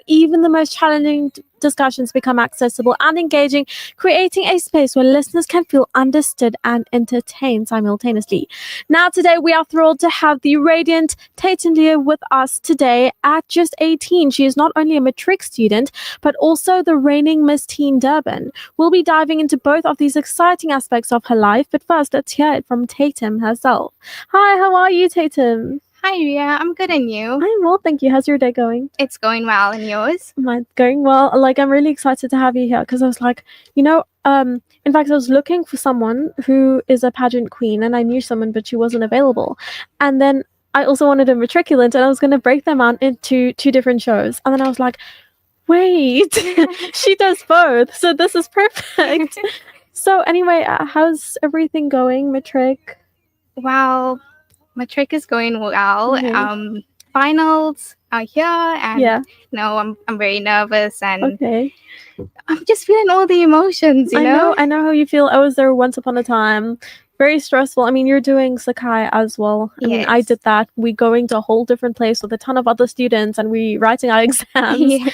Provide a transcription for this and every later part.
even the most challenging discussions become accessible and engaging, creating a space where listeners can feel understood and entertained simultaneously. Now, today we are thrilled to have the radiant Tatum Leah with us today at just 18. She is not only a matric student, but also the reigning Miss Teen Durban. We'll be diving into both of these exciting aspects of her life, but first, let's hear it from Tatum herself. Hi, how are you, Tatum? Hi, Ria. I'm good, and you? I'm well, thank you. How's your day going? It's going well, and yours? Mine's going well. Like, I'm really excited to have you here because I was like, in fact, I was looking for someone who is a pageant queen, and I knew someone, but she wasn't available. And then I also wanted a matriculant, and I was going to break them out into two different shows. And then I was like, wait, she does both, so this is perfect. So anyway, how's everything going, matric? Well, matric is going well. Mhm. Finals are here, and Yeah. I'm very nervous, and Okay. I'm just feeling all the emotions. I know how you feel. I was there once upon a time. Very stressful. I mean, you're doing Sakai as well. I mean, I Yes. did that. We going to a whole different place with a ton of other students and we writing our exams. Yeah.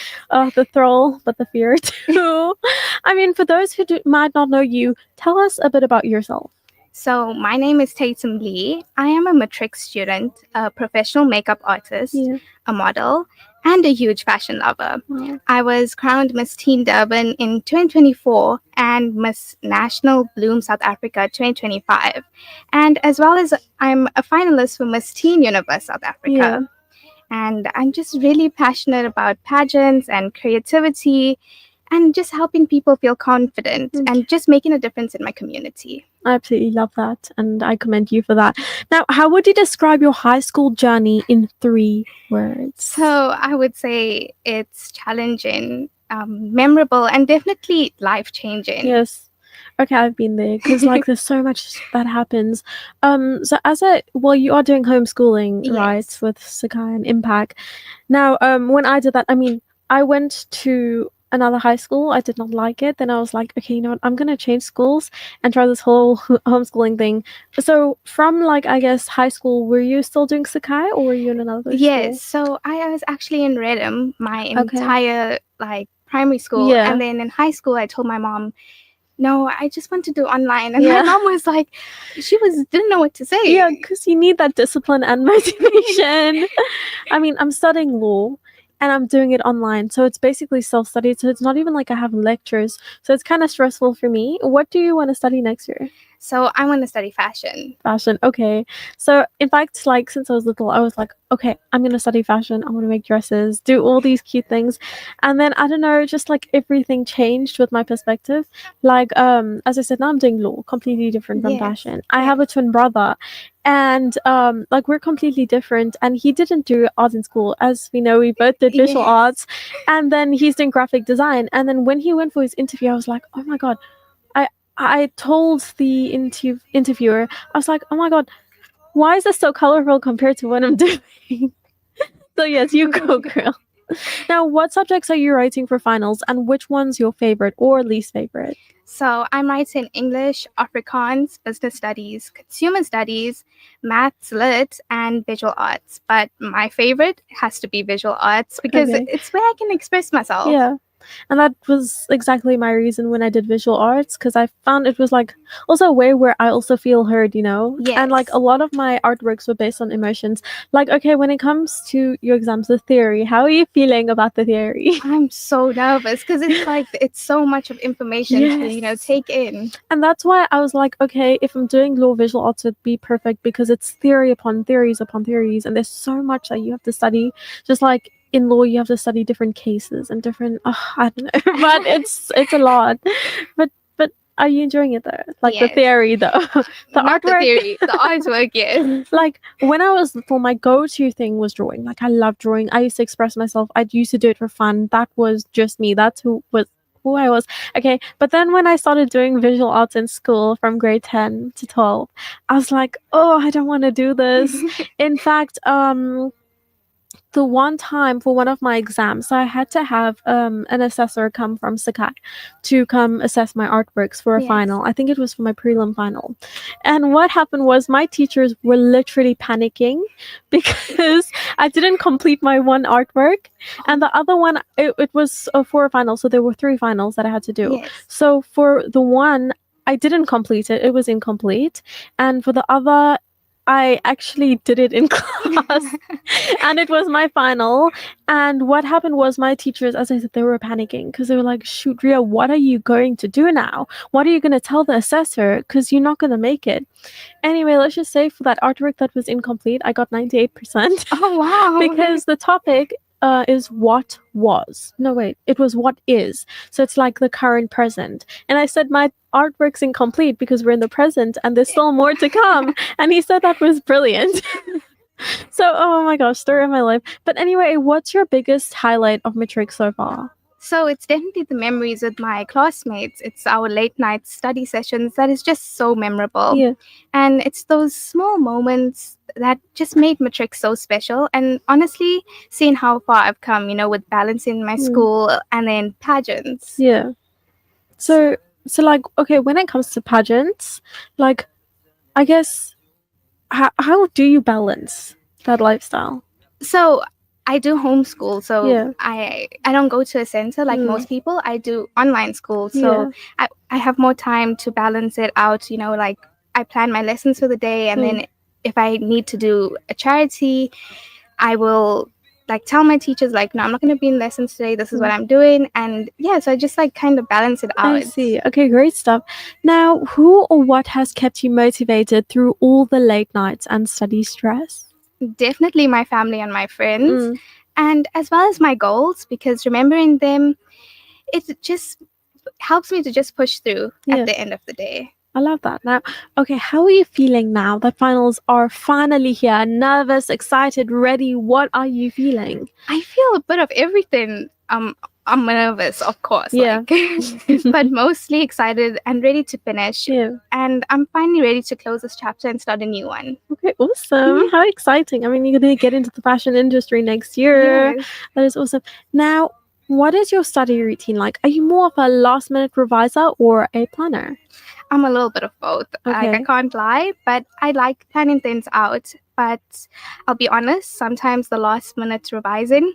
The thrill, but the fear too. I mean, for those who might not know you, tell us a bit about yourself. So my name is Tatum Lee. I am a matric student, a professional makeup artist, Yeah. a model, and a huge fashion lover. Wow. I was crowned Miss Teen Durban in 2024 and Miss National Bloom South Africa 2025. And as well as I'm a finalist for Miss Teen Universe South Africa. Yeah. And I'm just really passionate about pageants and creativity and just helping people feel confident and just making a difference in my community. I absolutely love that, and I commend you for that. Now, how would you describe your high school journey in 3 words? So I would say it's challenging, memorable, and definitely life-changing. Yes. Okay, I've been there because like there's so much that happens. So you are doing homeschooling, right, Yes. with Sakai and Impact. Now, when I did that, I mean, I went to another high school. I did not like it. Then I was like, okay, you know what? I'm gonna change schools and try this whole homeschooling thing. So from like I guess high school, were you still doing Sakai or were you in another Yes. school? So I was actually in Redham my Okay. entire primary school, Yeah. and then in high school I told my mom, no, I just want to do online. And Yeah. my mom was like, didn't know what to say. Yeah, because you need that discipline and motivation. I mean, I'm studying law and I'm doing it online. So it's basically self-study. So it's not even like I have lectures. So it's kind of stressful for me. What do you want to study next year? So I want to study fashion. Fashion. Okay. So in fact, like since I was little, I was like, okay, I'm going to study fashion. I want to make dresses, do all these cute things. And then I don't know, just like everything changed with my perspective. Like, as I said, now I'm doing law, completely different from Yes. fashion. I have a twin brother and like we're completely different, and he didn't do art in school. As we know, we both did visual Yes. arts, and then he's doing graphic design. And then when he went for his interview, I was like, oh my god, I told the interviewer, I was like, oh my god, why is this so colorful compared to what I'm doing? So yes, you go, girl. Now, what subjects are you writing for finals, and which one's your favorite or least favorite? So I'm writing English, Afrikaans, business studies, consumer studies, maths, lit, and visual arts. But my favorite has to be visual arts because Okay. it's where I can express myself. Yeah. And that was exactly my reason when I did visual arts, because I found it was like also a way where I also feel heard, you know? And like Yes. a lot of my artworks were based on emotions. Like, okay, when it comes to your exams, the theory, how are you feeling about the theory? I'm so nervous because it's like it's so much of information to Yes. take in. And that's why I was like, okay, if I'm doing law visual arts, it'd be perfect because it's theory upon theories upon theories, and there's so much that you have to study. Just like in law, you have to study different cases and different. I don't know, but it's a lot. But are you enjoying it though? Like the Yes. theory though, the Not the artwork. theory, the artwork, yes. Like when I was little, my go-to thing was drawing. Like I love drawing. I used to express myself. I used to do it for fun. That was just me. That's who I was. Okay, but then when I started doing visual arts in school from grade 10 to 12, I was like, oh, I don't want to do this. In fact, the one time for one of my exams, I had to have an assessor come from Sakai to come assess my artworks for a Yes. final. I think it was for my prelim final. And what happened was my teachers were literally panicking because I didn't complete my one artwork, and the other one, it was for a final, so there were 3 finals that I had to do. Yes. So for the one, I didn't complete it, it was incomplete, and for the other, I actually did it in class and it was my final. And what happened was my teachers, as I said, they were panicking because they were like, shoot, Ria, what are you going to do now? What are you going to tell the assessor? Because you're not going to make it. Anyway, let's just say for that artwork that was incomplete, I got 98%. Oh, wow. Because the topic is what was. No, wait, it was what is. So it's like the current present. And I said my artwork's incomplete because we're in the present and there's still more to come. And he said that was brilliant. So, oh my gosh, story of my life. But anyway, what's your biggest highlight of matric so far? So it's definitely the memories with my classmates. It's our late night study sessions that is just so memorable. Yeah. And it's those small moments that just made matric so special. And honestly, seeing how far I've come, with balancing my school and then pageants. Yeah. So like, okay, when it comes to pageants, like, I guess, how do you balance that lifestyle? So I do homeschool, so Yeah. I don't go to a center like most people. I do online school, so I have more time to balance it out. Like I plan my lessons for the day, and then if I need to do a charity, I will like tell my teachers like, no, I'm not going to be in lessons today. This is what I'm doing, and so I just like kind of balance it out. I see. Okay, great stuff. Now, who or what has kept you motivated through all the late nights and study stress? Definitely my family and my friends, and as well as my goals, because remembering them, it just helps me to just push through at the end of the day. I love that. Now, okay, how are you feeling now that finals are finally here? Nervous, excited, ready? What are you feeling? I feel a bit of everything. I'm nervous, of course. Yeah. But mostly excited and ready to finish. Yeah. And I'm finally ready to close this chapter and start a new one. Okay, awesome. How exciting. I mean, you're going to get into the fashion industry next year. Yes. That is awesome. Now, what is your study routine like? Are you more of a last-minute reviser or a planner? I'm a little bit of both. Okay. I can't lie, but I like planning things out. But I'll be honest, sometimes the last minute revising.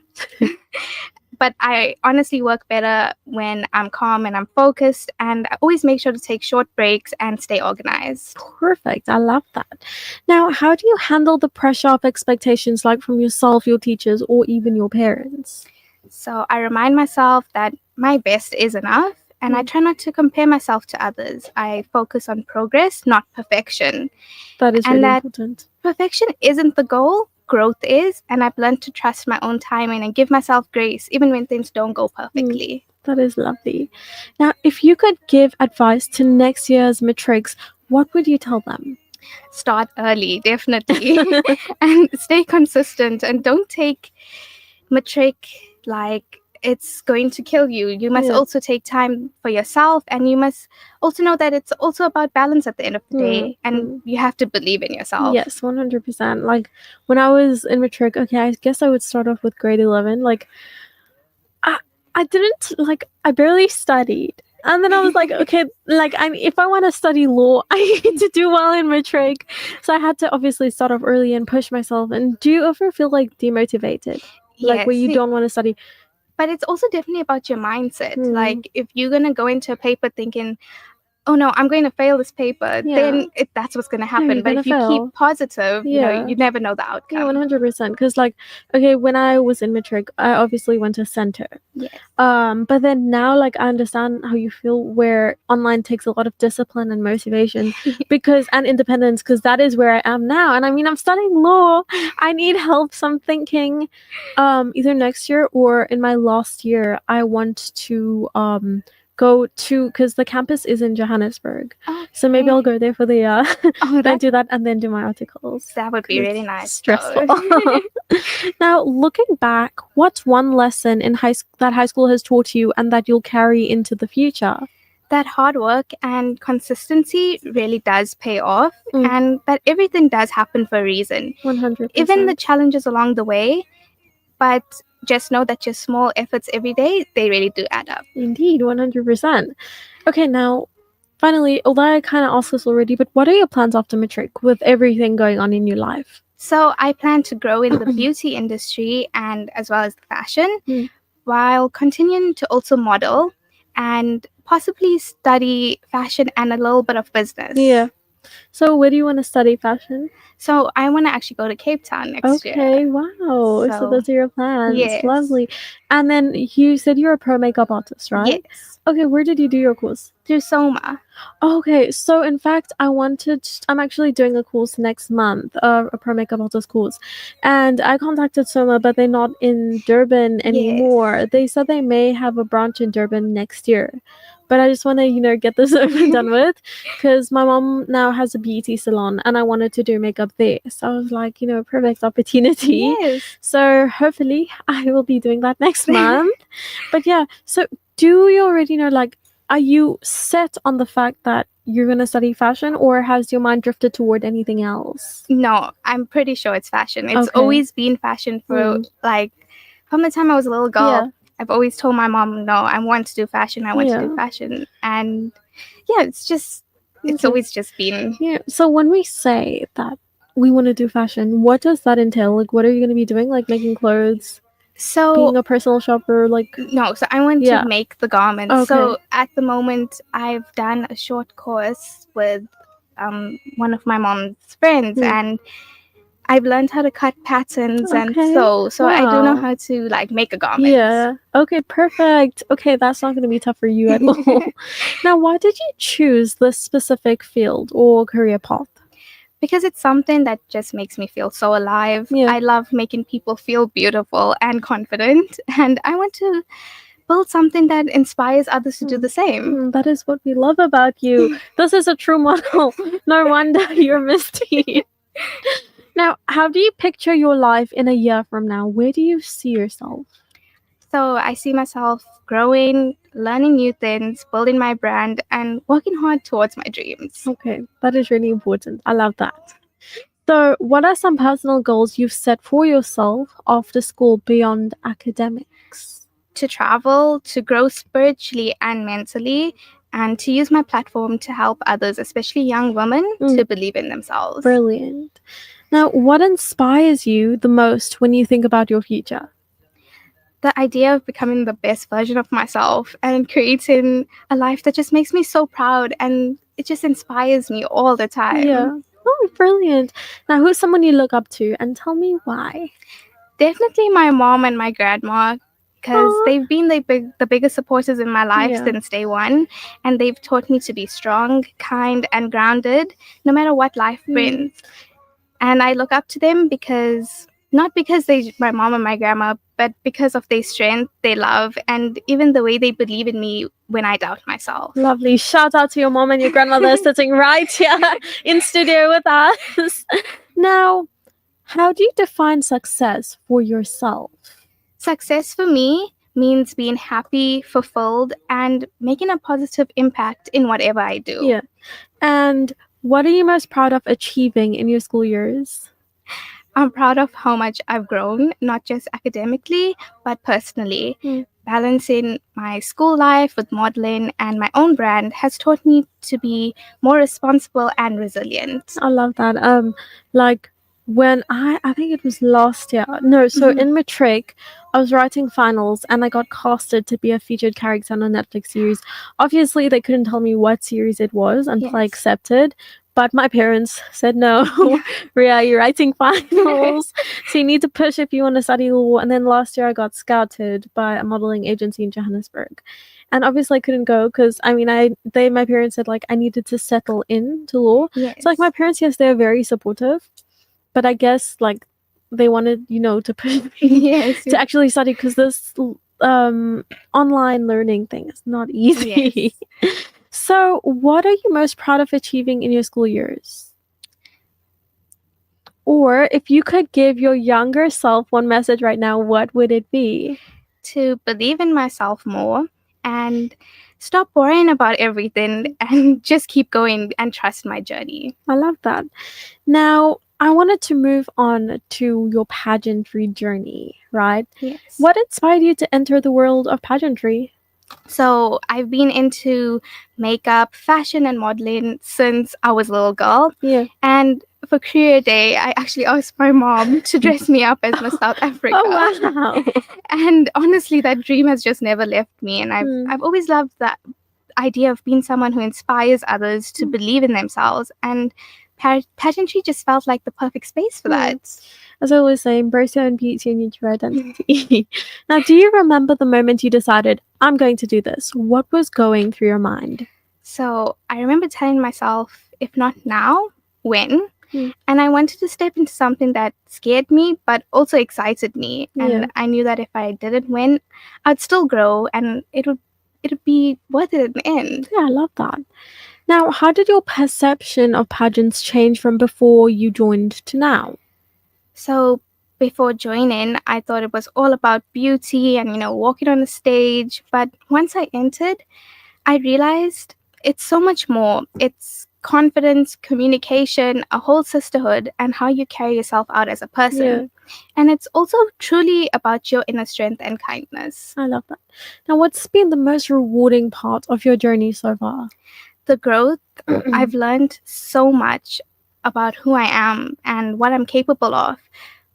But I honestly work better when I'm calm and I'm focused, and I always make sure to take short breaks and stay organized. Perfect. I love that. Now, how do you handle the pressure of expectations like from yourself, your teachers, or even your parents? So I remind myself that my best is enough, and I try not to compare myself to others. I focus on progress, not perfection. That is really important. Perfection isn't the goal. Growth is, and I've learned to trust my own timing and give myself grace even when things don't go perfectly. That is lovely. Now, if you could give advice to next year's matrics, what would you tell them? Start early, definitely, and stay consistent, and don't take matric like it's going to kill you. You must also take time for yourself, and you must also know that it's also about balance at the end of the day, and you have to believe in yourself. Yes, 100%. Like when I was in matric, okay, I guess I would start off with grade 11. Like I didn't, like, I barely studied. And then I was like, okay, like, if I want to study law, I need to do well in matric. So I had to obviously start off early and push myself. And do you ever feel like demotivated? Like where you don't want to study? But it's also definitely about your mindset. Like if you're going to go into a paper thinking, oh no, I'm going to fail this paper, then that's what's going to happen. But if you keep positive, you never know the outcome. Yeah, 100%. Because like, okay, when I was in matric, I obviously went to center. Yes. But then now, like, I understand how you feel where online takes a lot of discipline and motivation and independence, because that is where I am now. And I mean, I'm studying law. I need help. So I'm thinking either next year or in my last year, I want to go to, because the campus is in Johannesburg. Okay. So maybe I'll go there for the year. Then do that and then do my articles. That would be really nice. Stressful. Now, looking back, what's one lesson in that high school has taught you and that you'll carry into the future? That hard work and consistency really does pay off, and that everything does happen for a reason. 100%. Even the challenges along the way, but just know that your small efforts every day, they really do add up. Indeed, 100%. Okay, now, finally, although I kind of asked this already, but what are your plans after matric with everything going on in your life? So I plan to grow in the beauty industry and as well as the fashion, Mm. while continuing to also model and possibly study fashion and a little bit of business. Yeah. So, where do you want to study fashion? So I want to actually go to Cape Town next year. Okay, wow. So So, those are your plans. yes. Lovely. And then you said you're a pro makeup artist, right? Yes, Okay, where did you do your course? through Soma. Okay, so in fact, I'm actually doing a course next month, a pro makeup artist course. And I contacted Soma, but they're not in Durban anymore. Yes. They said they may have a branch in Durban next year. But I just want to, get this over and done with, because my mom now has a beauty salon and I wanted to do makeup there. So I was like, perfect opportunity. Yes. So hopefully I will be doing that next month. But yeah, so do you already know, like, are you set on the fact that you're going to study fashion, or has your mind drifted toward anything else? No, I'm pretty sure it's fashion. It's Okay. always been fashion for like from the time I was a little girl. Yeah. I've always told my mom, no, I want to do fashion. I want to do Yeah. fashion. And yeah, it's Okay. always just been. Yeah. So when we say that we want to do fashion, what does that entail? Like, what are you going to be doing? Like making clothes, So being a personal shopper, like. no, so I want Yeah. to make the garments. Okay. So at the moment, I've done a short course with one of my mom's friends, and I've learned how to cut patterns and Okay. sew. So I do know Wow. how to like make a garment. Yeah. Okay, perfect. Okay, that's not going to be tough for you at all. Now, why did you choose this specific field or career path? Because it's something that just makes me feel so alive. Yeah. I love making people feel beautiful and confident, and I want to build something that inspires others to do the same. That is what we love about you. This is a true model. No wonder you're Miss Teen. Now, how do you picture your life in a year from now? Where do you see yourself? So I see myself growing, learning new things, building my brand, and working hard towards my dreams. Okay, that is really important. I love that. So, what are some personal goals you've set for yourself after school beyond academics? To travel, to grow spiritually and mentally, and to use my platform to help others, especially young women, to believe in themselves. Brilliant. Now, what inspires you the most when you think about your future? The idea of becoming the best version of myself and creating a life that just makes me so proud, and it just inspires me all the time. Yeah. Oh, brilliant. Now, who's someone you look up to, and tell me why? Definitely my mom and my grandma, because they've been the biggest supporters in my life since day one, and they've taught me to be strong, kind, and grounded no matter what life brings. And I look up to them not because my mom and my grandma, but because of their strength, their love, and even the way they believe in me when I doubt myself. Lovely. Shout out to your mom and your grandmother sitting right here in studio with us. Now, how do you define success for yourself? Success for me means being happy, fulfilled, and making a positive impact in whatever I do. Yeah. And what are you most proud of achieving in your school years? I'm proud of how much I've grown, not just academically, but personally. Balancing my school life with modeling and my own brand has taught me to be more responsible and resilient. I love that. Like when I think it was last year. No, so in matric, I was writing finals and I got casted to be a featured character on a Netflix series. Obviously, they couldn't tell me what series it was until I accepted. But my parents said, no, Ria, you're writing finals. So you need to push if you want to study law. And then last year I got scouted by a modeling agency in Johannesburg. And obviously I couldn't go because, my parents said, like, I needed to settle into law. Yes. So, like, my parents, yes, they're very supportive. But I guess, like, they wanted, to push me to actually study because this online learning thing is not easy. Yes. So, what are you most proud of achieving in your school years? Or if you could give your younger self one message right now, what would it be? To believe in myself more and stop worrying about everything and just keep going and trust my journey. I love that. Now, I wanted to move on to your pageantry journey, right? Yes. What inspired you to enter the world of pageantry? So I've been into makeup, fashion, and modeling since I was a little girl. Yeah. And for Career Day, I actually asked my mom to dress me up as Miss South Africa. Oh, wow. And honestly, that dream has just never left me. And Hmm. I've always loved that idea of being someone who inspires others to believe in themselves. And pageantry just felt like the perfect space for that. As I always say, embrace your own beauty and your identity. Now, do you remember the moment you decided, I'm going to do this? What was going through your mind? So I remember telling myself, if not now, when? Hmm. And I wanted to step into something that scared me, but also excited me. Yeah. And I knew that if I didn't win, I'd still grow, and it would be worth it in the end. Yeah, I love that. Now, how did your perception of pageants change from before you joined to now? So before joining, I thought it was all about beauty and, walking on the stage. But once I entered, I realized it's so much more. It's confidence, communication, a whole sisterhood, and how you carry yourself out as a person. Yeah. And it's also truly about your inner strength and kindness. I love that. Now, what's been the most rewarding part of your journey so far? The growth. I've learned so much about who I am and what I'm capable of,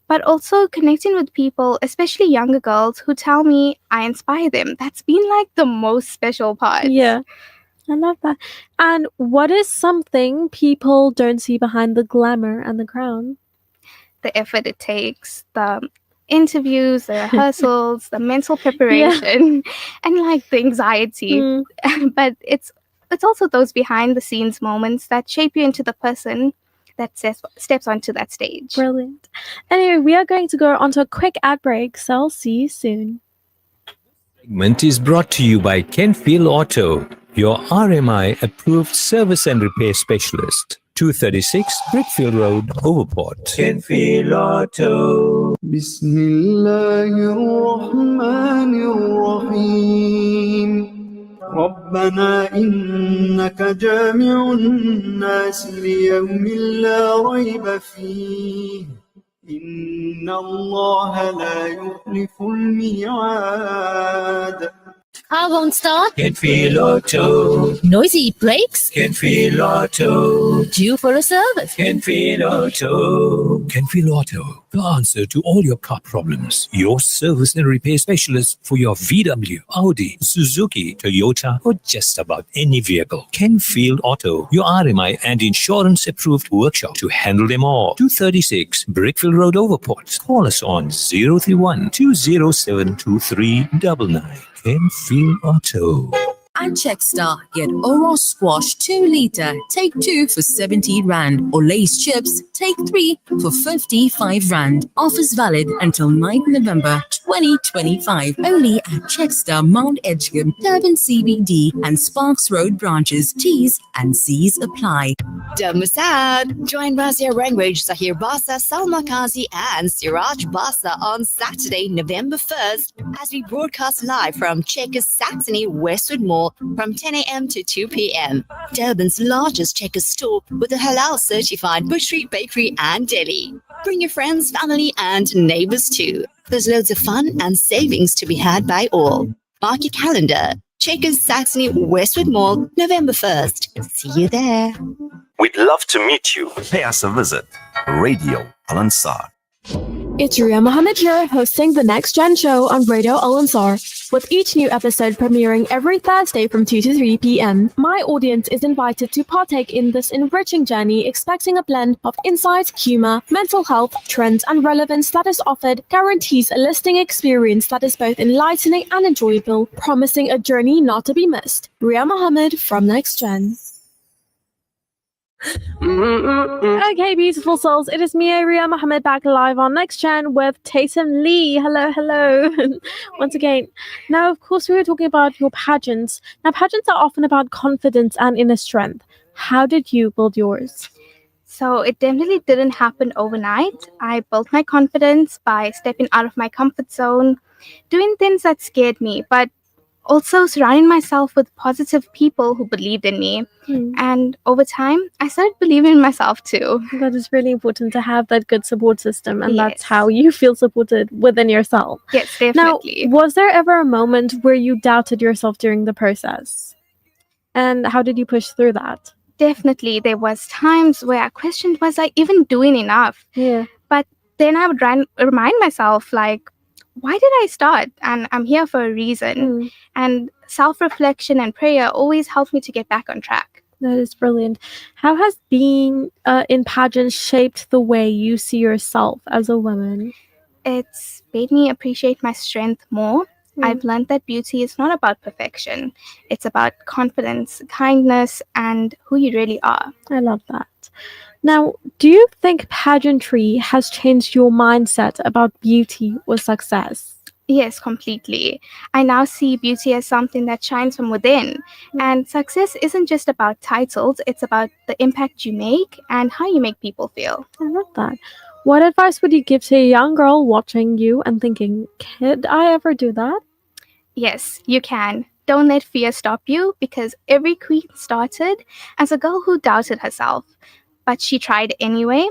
but also connecting with people, especially younger girls, who tell me I inspire them. That's been like the most special part. Yeah, I love that. And what is something people don't see behind the glamour and the crown? The effort it takes, the interviews, the rehearsals, the mental preparation, and like the anxiety. But it's also those behind the scenes moments that shape you into the person that steps onto that stage. Brilliant. Anyway, we are going to go on to a quick ad break, so I'll see you soon. Segment is brought to you by Kenfield Auto, your RMI approved service and repair specialist. 236 Brickfield Road, Overport. Kenfield Auto. بسم الله الرحمن الرحيم ربنا إنك جامع الناس ليوم لا ريب فيه إن الله لا يخلف الميعاد. Car won't start? Kenfield Auto. Noisy brakes? Kenfield Auto. Due for a service? Kenfield Auto. Kenfield Auto, the answer to all your car problems. Your service and repair specialist for your VW, Audi, Suzuki, Toyota, or just about any vehicle. Kenfield Auto, your RMI and insurance approved workshop to handle them all. 236 Brickfield Road, Overport. Call us on 031 207 2399. Kenfield Auto. At Checkstar, get Oro Squash 2 liter, take 2 for 70 Rand, or Lay's Chips, take 3 for 55 Rand. Offers valid until 9th November 2025. Only at Checkstar, Mount Edgecombe, Durban CBD, and Sparks Road branches. T's and C's apply. Damasad. Join Razia Rangwage, Zahir Basa, Salma Kazi, and Siraj Basa on Saturday, November 1st, as we broadcast live from Checkers Saxony, Westwood Mall from 10 a.m. to 2 p.m. Durban's largest Checkers store with a halal certified butchery, bakery, and deli. Bring your friends, family, and neighbors too. There's loads of fun and savings to be had by all. Mark your calendar. Checkers Saxony, Westwood Mall, November 1st. See you there. We'd love to meet you. Pay us a visit. Radio Al Ansar. It's Ria Mahomed here, hosting the Nxt Genz show on Radio Al Ansar, with each new episode premiering every Thursday from 2 to 3 p.m. My audience is invited to partake in this enriching journey, expecting a blend of insight, humor, mental health, trends, and relevance that is offered, guarantees a listening experience that is both enlightening and enjoyable, promising a journey not to be missed. Ria Mahomed from Nxt Genz. Okay, beautiful souls, it is me, Ria Mahomed, back live on Nxt Gen with Tatum Lee. Hello. Once again. Now, of course, we were talking about your pageants. Now, pageants are often about confidence and inner strength. How did you build yours? So it definitely didn't happen overnight. I built my confidence by stepping out of my comfort zone, doing things that scared me, but Also, surrounding myself with positive people who believed in me. And over time, I started believing in myself too. That is really important to have that good support system, and that's Yes. how you feel supported within yourself. Yes, Now, definitely. was there ever a moment where you doubted yourself during the process? And how did you push through that? Definitely, there was times where I questioned, was I even doing enough? Yeah. But then I would remind myself, like, why did I start? And I'm here for a reason. And self-reflection and prayer always helped me to get back on track. That is brilliant. How has being in pageants shaped the way you see yourself as a woman? It's made me appreciate my strength more. I've learned that beauty is not about perfection. It's about confidence, kindness, and who you really are. I love that. Now, do you think pageantry has changed your mindset about beauty or success? Yes, completely. I now see beauty as something that shines from within. And success isn't just about titles, it's about the impact you make and how you make people feel. I love that. What advice would you give to a young girl watching you and thinking, could I ever do that? Yes, you can. Don't let fear stop you, because every queen started as a girl who doubted herself. But she tried anyway.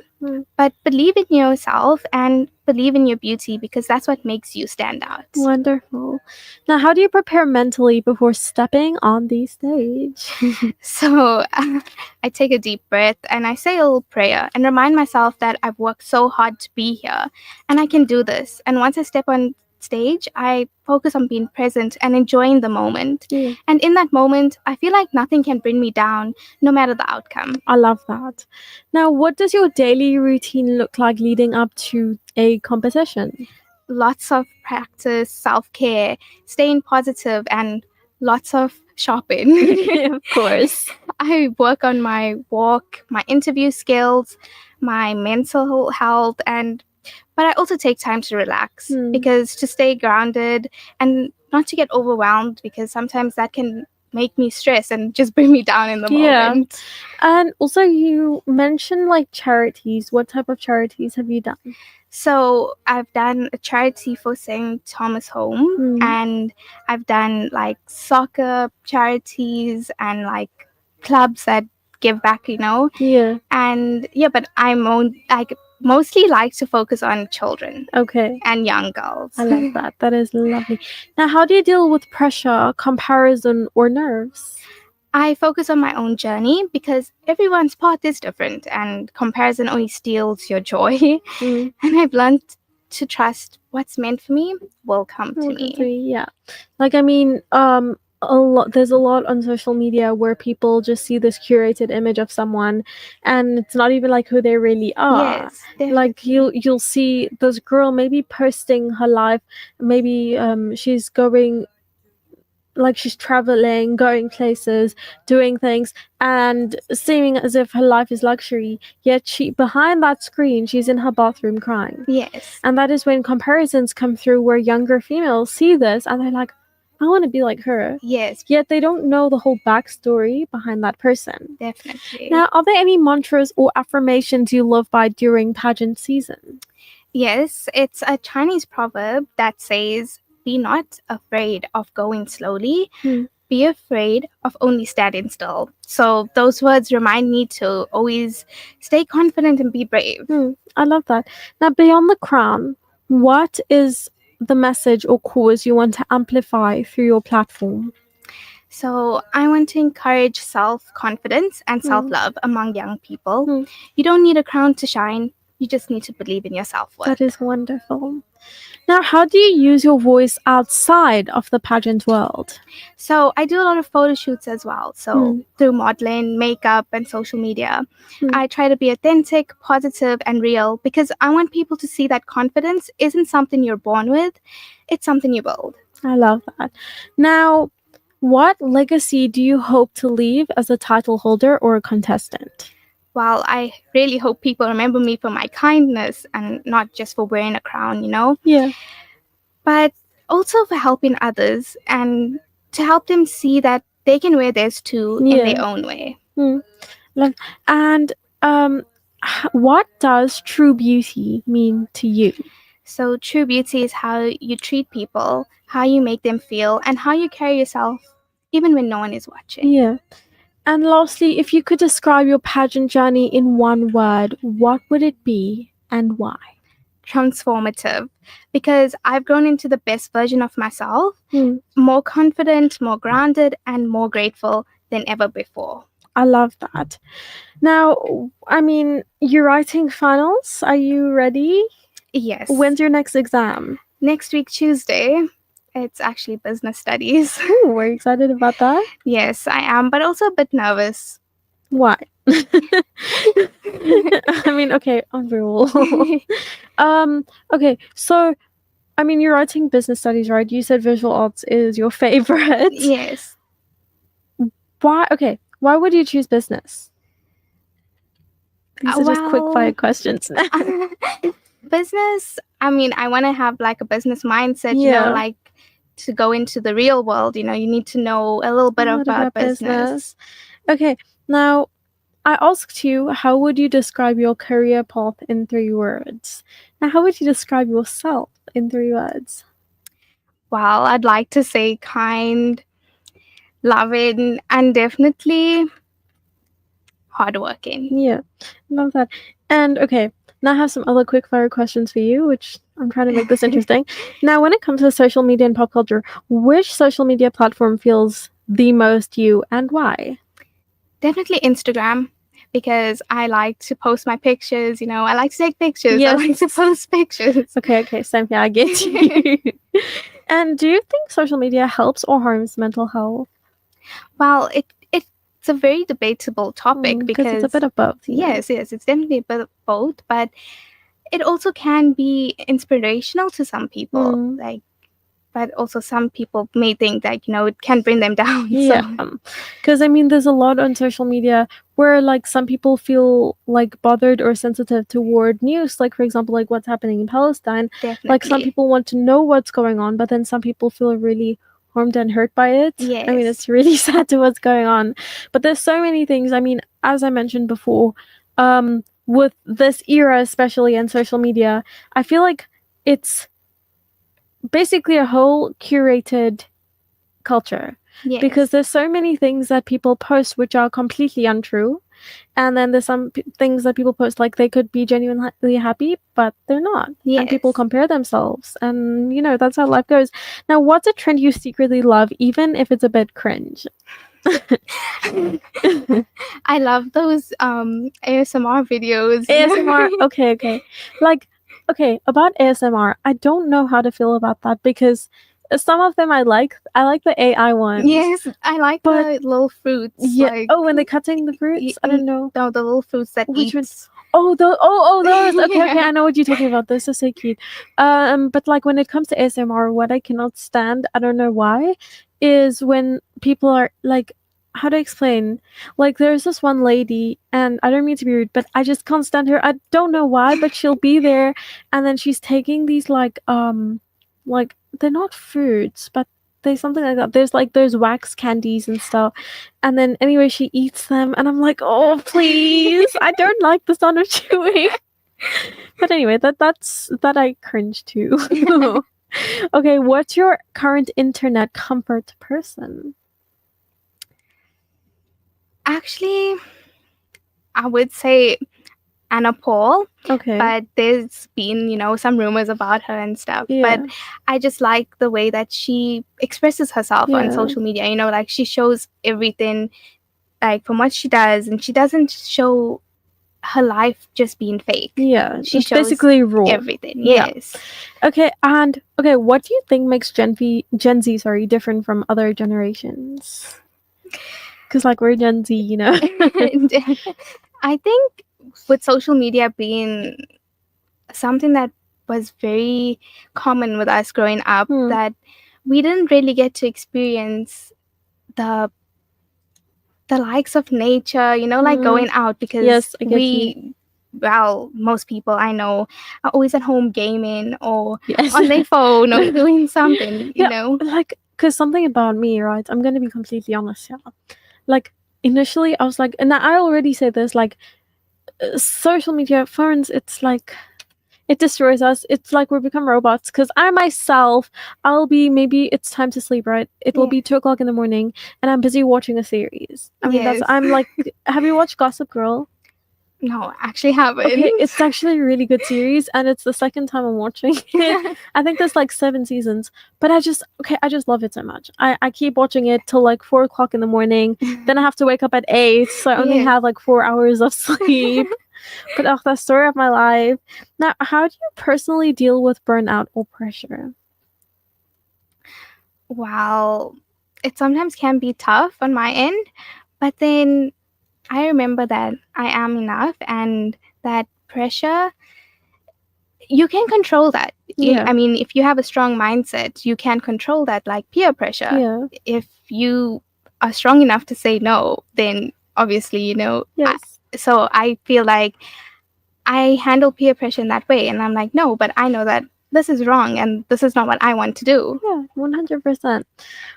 But believe in yourself and believe in your beauty, because that's what makes you stand out. Wonderful. Now, how do you prepare mentally before stepping on the stage? So I take a deep breath and I say a little prayer and remind myself that I've worked so hard to be here and I can do this. And once I step on stage, I focus on being present and enjoying the moment. And in that moment, I feel like nothing can bring me down, no matter the outcome. I love that. Now, what does your daily routine look like leading up to a competition? Lots of practice, self-care, staying positive, and lots of shopping. Of course. I work on my walk, my interview skills, my mental health, but I also take time to relax, because to stay grounded and not to get overwhelmed, because sometimes that can make me stress and just bring me down in the moment. And also, you mentioned like charities. What type of charities have you done? So I've done a charity for St. Thomas Home, and I've done like soccer charities and like clubs that give back, And but I mostly like to focus on children. Okay. And young girls. I love that. That is lovely. Now, how do you deal with pressure, comparison, or nerves? I focus on my own journey, because everyone's path is different and comparison only steals your joy. And I've learned to trust what's meant for me will come to me. Yeah. Like, I mean, there's a lot on social media where people just see this curated image of someone and it's not even like who they really are. Yes, definitely. Like you'll see this girl maybe posting her life, maybe she's going, like she's traveling, going places, doing things, and seeming as if her life is luxury, yet she behind that screen she's in her bathroom crying. Yes. And that is when comparisons come through, where younger females see this and they're like, I want to be like her. Yes. Yet they don't know the whole backstory behind that person. Definitely. Now, are there any mantras or affirmations you live by during pageant season? Yes, it's a Chinese proverb that says, be not afraid of going slowly, be afraid of only standing still. So those words remind me to always stay confident and be brave. I love that. Now, beyond the crown, what is the message or cause you want to amplify through your platform? So I want to encourage self-confidence and self-love among young people. You don't need a crown to shine. You just need to believe in your self-worth. That is wonderful. Now, how do you use your voice outside of the pageant world? So I do a lot of photo shoots as well. So through modeling, makeup, and social media, I try to be authentic, positive, and real, because I want people to see that confidence isn't something you're born with. It's something you build. I love that. Now, what legacy do you hope to leave as a title holder or a contestant? Well, I really hope people remember me for my kindness and not just for wearing a crown, Yeah. But also for helping others and to help them see that they can wear theirs too in their own way. And what does true beauty mean to you? So true beauty is how you treat people, how you make them feel, and how you carry yourself even when no one is watching. Yeah. And lastly, if you could describe your pageant journey in one word, what would it be and why? Transformative, because I've grown into the best version of myself, Hmm. more confident, more grounded, and more grateful than ever before. I love that. Now, I mean, you're writing finals. Are you ready? Yes. When's your next exam? Next week, Tuesday. It's actually business studies. Ooh, we're excited about that. Yes, I am, but also a bit nervous. Why? I mean, okay, unreal. Okay, so I mean, you're writing business studies, right? You said visual arts is your favorite. Yes. Why? Okay, why would you choose business? These are just quick fire Well, questions. business, I mean, I want to have like a business mindset, you Yeah. know, like to go into the real world, you know, you need to know a little bit A little about business. Okay, now I asked you, how would you describe your career path in 3 words? Now, how would you describe yourself in 3 words? Well, I'd like to say kind, loving, and definitely hardworking. Yeah, love that. And okay, now I have some other quick fire questions for you, which I'm trying to make this interesting. Now, when it comes to social media and pop culture, which social media platform feels the most you and why? Definitely Instagram, because I like to post my pictures, you know, I like to take pictures. I like to Yes. post pictures. Okay, same here, I get you. And do you think social media helps or harms mental health? Well, it's a very debatable topic Because because it's a bit of both. you know? yes, it's definitely a bit of both, but it also can be inspirational to some people. Mm. Like, but also some people may think that, you know, it can bring them down. Yeah, So because I mean, there's a lot on social media where like some people feel like bothered or sensitive toward news, like for example, like what's happening in Palestine. definitely. Like some people want to know what's going on, but then some people feel really harmed and hurt by it. I mean, Yes. it's really sad to what's going on. But there's so many things. I mean, as I mentioned before, with this era especially and social media, I feel like it's basically a whole curated culture. Yes. Because there's so many things that people post which are completely untrue, and then there's some things that people post like they could be genuinely happy but they're not, and people Yes. compare themselves, and you know, that's how life goes. Now, what's a trend you secretly love even if it's a bit cringe? I love those ASMR videos. ASMR. Okay, like, okay, about ASMR, I don't know how to feel about that, because some of them I like the AI ones. Yes, I like But- the little fruits. Yeah. Like, Oh, when they're cutting the fruits, I don't know. no, the little fruits that Which eat. ones? Oh, those. Okay, Yeah. I know what you're talking about. Those are so cute. But like when it comes to ASMR, what I cannot stand, I don't know why, is when people are like, how to explain? Like, there's this one lady, and I don't mean to be rude, but I just can't stand her. I don't know why, but she'll be there, and then she's taking these like they're not foods, but there's something like that. There's like those wax candies and stuff. And then anyway, she eats them, and I'm like, oh please, I don't like the sound of chewing. But anyway, that's I cringe too. Okay, what's your current internet comfort person? Actually, I would say Anna Paul, Okay. but there's been, you know, some rumors about her and stuff. Yeah. But I just like the way that she expresses herself Yeah. on social media. You know, like she shows everything, like from what she does, and she doesn't show her life just being fake. Yeah, She it's shows basically raw. everything. Yeah. Yes. Okay, and okay, what do you think makes Gen Z, different from other generations? Because like we're Gen Z, you know. I think with social media being something that was very common with us growing up, that we didn't really get to experience the likes of nature, you know, like going out, because Yes, I get you. well, most people I know are always at home gaming or Yes. on their phone or doing something, you know. Like, because something about me, right? I'm gonna be completely honest here. Like, initially, I was like, and I already said this, like, social media, phones, it's like, It destroys us. It's like we become robots. Because I myself, I'll be, maybe it's time to sleep, right? It will be 2 o'clock in the morning, and I'm busy watching a series. I mean, Yes. I'm like, have you watched Gossip Girl? No, actually haven't. Okay, it's actually a really good series, and it's the second time I'm watching it. I think there's like 7 seasons, but I just love it so much. I keep watching it till like 4 o'clock in the morning. Then I have to wake up at 8, so I only Yeah. have like 4 hours of sleep. But the story of my life. Now, how do you personally deal with burnout or pressure? Wow. It sometimes can be tough on my end, but then I remember that I am enough and that pressure, you can control that. Yeah. I mean, if you have a strong mindset, you can control that, like peer pressure. Yeah. If you are strong enough to say no, then obviously, Yes. so I feel like I handle peer pressure in that way, and I'm like, no, but I know that this is wrong and this is not what I want to do. Yeah, 100%.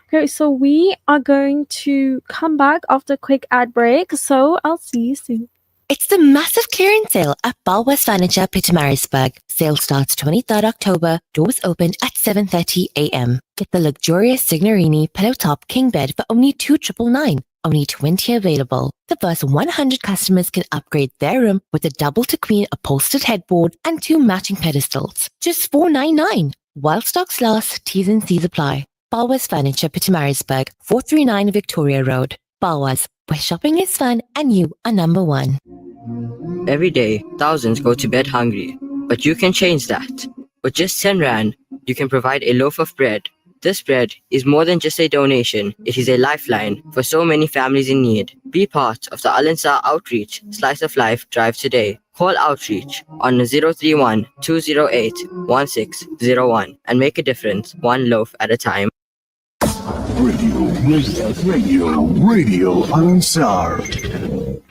Okay, so we are going to come back after a quick ad break, so I'll see you soon. It's the massive clearance sale at Balwas Furniture, Pietermaritzburg. Sale starts 23rd October. Doors open at 7:30 a.m. Get the luxurious Signorini pillow top king bed for only $2,999. Only 20 available. The first 100 customers can upgrade their room with a double to queen upholstered headboard and 2 matching pedestals. Just $499. While stocks last, T's and C's apply. Balwas Furniture, Pietermaritzburg, 439 Victoria Road. Balwas, where shopping is fun and you are number one. Every day, thousands go to bed hungry, but you can change that. With just 10 Rand, you can provide a loaf of bread. This bread is more than just a donation, it is a lifeline for so many families in need. Be part of the Al Ansar Outreach Slice of Life drive today. Call Outreach on 031 208 1601 and make a difference one loaf at a time. Radio Al Ansar.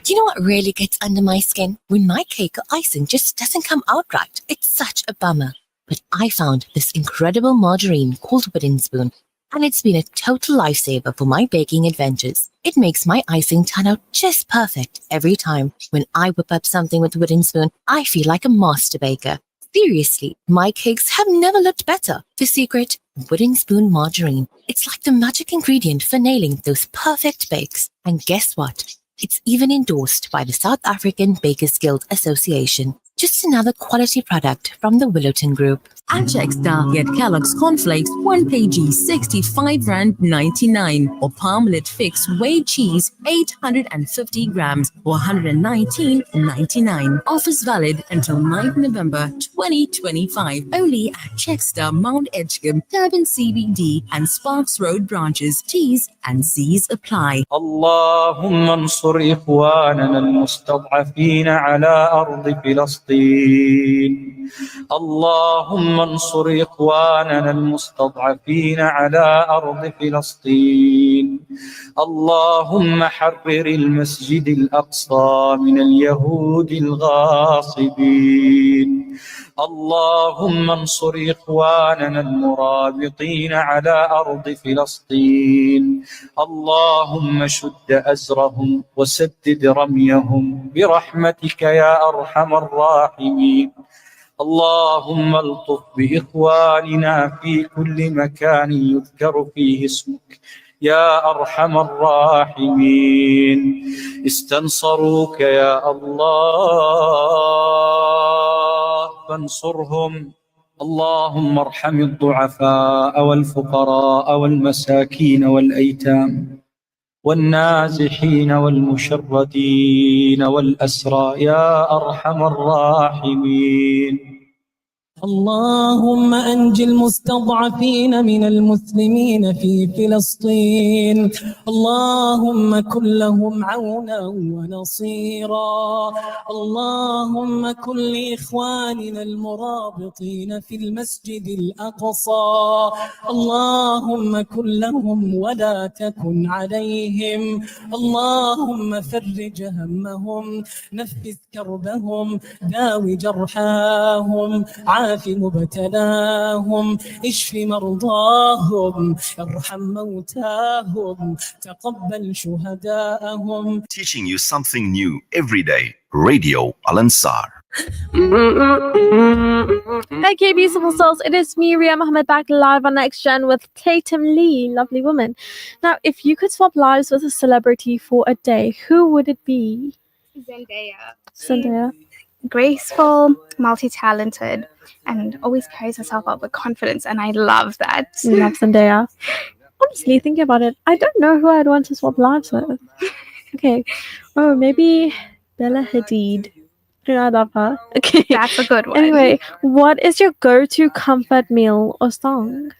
Do you know what really gets under my skin? When my cake or icing just doesn't come out right. It's such a bummer. But I found this incredible margarine called Wooden Spoon, and it's been a total lifesaver for my baking adventures. It makes my icing turn out just perfect every time. When I whip up something with Wooden Spoon, I feel like a master baker. Seriously, my cakes have never looked better. The secret, Wooden Spoon margarine. It's like the magic ingredient for nailing those perfect bakes. And guess what? It's even endorsed by the South African Bakers Guild Association. Just another quality product from the Willowton Group. At Checkstar, get Kellogg's Cornflakes 1 kg 65 Rand 99 or Palmlet Fix Whey Cheese 850 grams or 119.99. Offers valid until 9th November 2025. Only at Checkstar, Mount Edgecombe, Durban CBD and Sparks Road branches. T's and C's apply. اللهم انصر إخواننا المستضعفين على أرض فلسطين. اللهم انصر إخواننا المستضعفين على أرض فلسطين. اللهم حرر المسجد الأقصى من اليهود الغاصبين. اللهم انصر إخواننا المرابطين على أرض فلسطين. اللهم شد أزرهم وسدد رميهم برحمتك يا أرحم الراحمين. اللهم الطف بإخواننا في كل مكان يذكر فيه اسمك يا أرحم الراحمين. استنصروك يا الله فانصرهم. اللهم ارحم الضعفاء والفقراء والمساكين والأيتام والنازحين والمشردين والأسرى يا أرحم الراحمين. اللهم أنج المستضعفين من المسلمين في فلسطين. اللهم كن لهم عونا ونصيرا. اللهم كن لإخواننا المرابطين في المسجد الأقصى. اللهم كن لهم ولا تكن عليهم. اللهم فرج همهم، نفس كربهم، داوي جرحاهم، عاف مبتلاهم، اشف مرضاهم، ارحم موتاهم، تقبل شهداءهم. Teaching you something new every day. Radio Al Ansar. Okay, beautiful souls. It is me, Ria Mahomed, back live on Nxt Gen with Tatum Lee, lovely woman. Now, if you could swap lives with a celebrity for a day, who would it be? Zendaya. Graceful, multi-talented, and always carries herself out with confidence, and I love that. You love Zendaya. Honestly, thinking about it, I don't know who I'd want to swap lives with. Okay. Oh, maybe Bella Hadid. I love her. Okay. That's a good one. Anyway, what is your go-to comfort meal or song?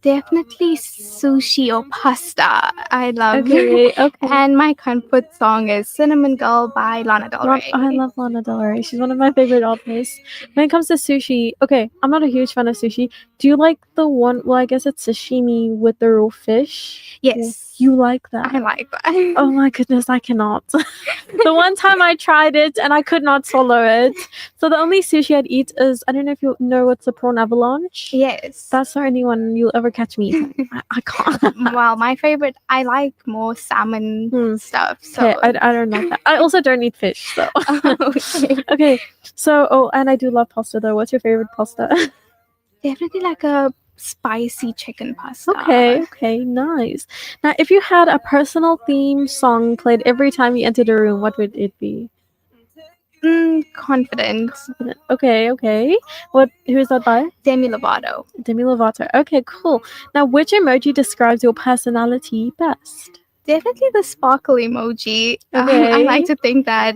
Definitely sushi or pasta. I love Okay, okay. And my comfort song is Cinnamon Girl by Lana Del Rey. I love Lana Del Rey. She's one of my favorite artists. When it comes to sushi, okay, I'm not a huge fan of sushi. Do you like the one, well, I guess it's sashimi with the raw fish? Yes. You like that? I like that. Oh my goodness, I cannot. The one time I tried it and I could not swallow it. So the only sushi I'd eat is, I don't know if you know what's a prawn avalanche. Yes. That's the only one you'll ever catch me eating. I can't. Well, my favorite, I like more salmon stuff. So. Okay, I don't like that. I also don't eat fish, so. Okay. Okay, so, oh, and I do love pasta though. What's your favorite pasta? Definitely like a spicy chicken pasta. Okay, nice. Now, if you had a personal theme song played every time you entered a room, what would it be? Confident. Okay. Who's that by? Demi Lovato. Demi Lovato. Okay, cool. Now, which emoji describes your personality best? Definitely the sparkle emoji. Okay. I like to think that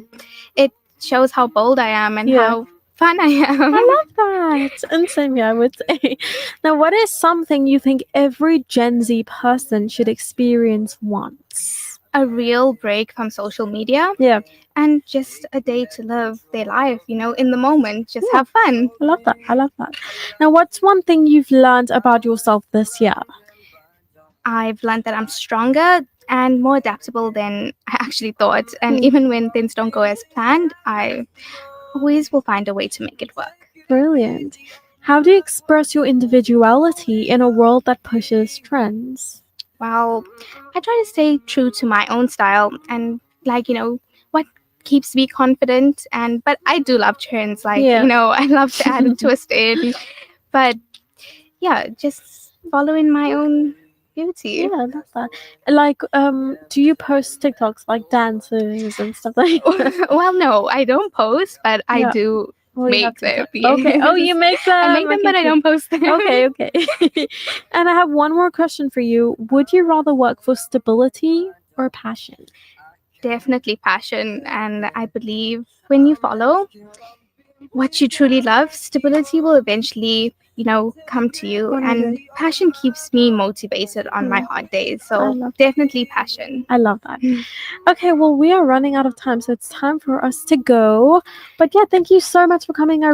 it shows how bold I am and how fun I am. I love that. And same here, I would say. Now, what is something you think every Gen Z person should experience once? A real break from social media. Yeah. And just a day to live their life, in the moment. Just have fun. I love that. Now, what's one thing you've learned about yourself this year? I've learned that I'm stronger and more adaptable than I actually thought. And even when things don't go as planned, I always will find a way to make it work. Brilliant. How do you express your individuality in a world that pushes trends? Well, I try to stay true to my own style and what keeps me confident. But I do love trends. I love to add a twist in. But yeah, just following my own beauty. Yeah, I love that. Like, do you post TikToks like dances and stuff like that? Well, no, I don't post, but I do make them. Okay. Oh, you make them. I make them, but I don't post them. Okay. And I have one more question for you. Would you rather work for stability or passion? Definitely passion. And I believe when you follow what you truly love, stability will eventually come to you. And passion keeps me motivated on my hard days. So definitely passion. I love that. Okay, well, we are running out of time, so it's time for us to go. But yeah, thank you so much for coming. I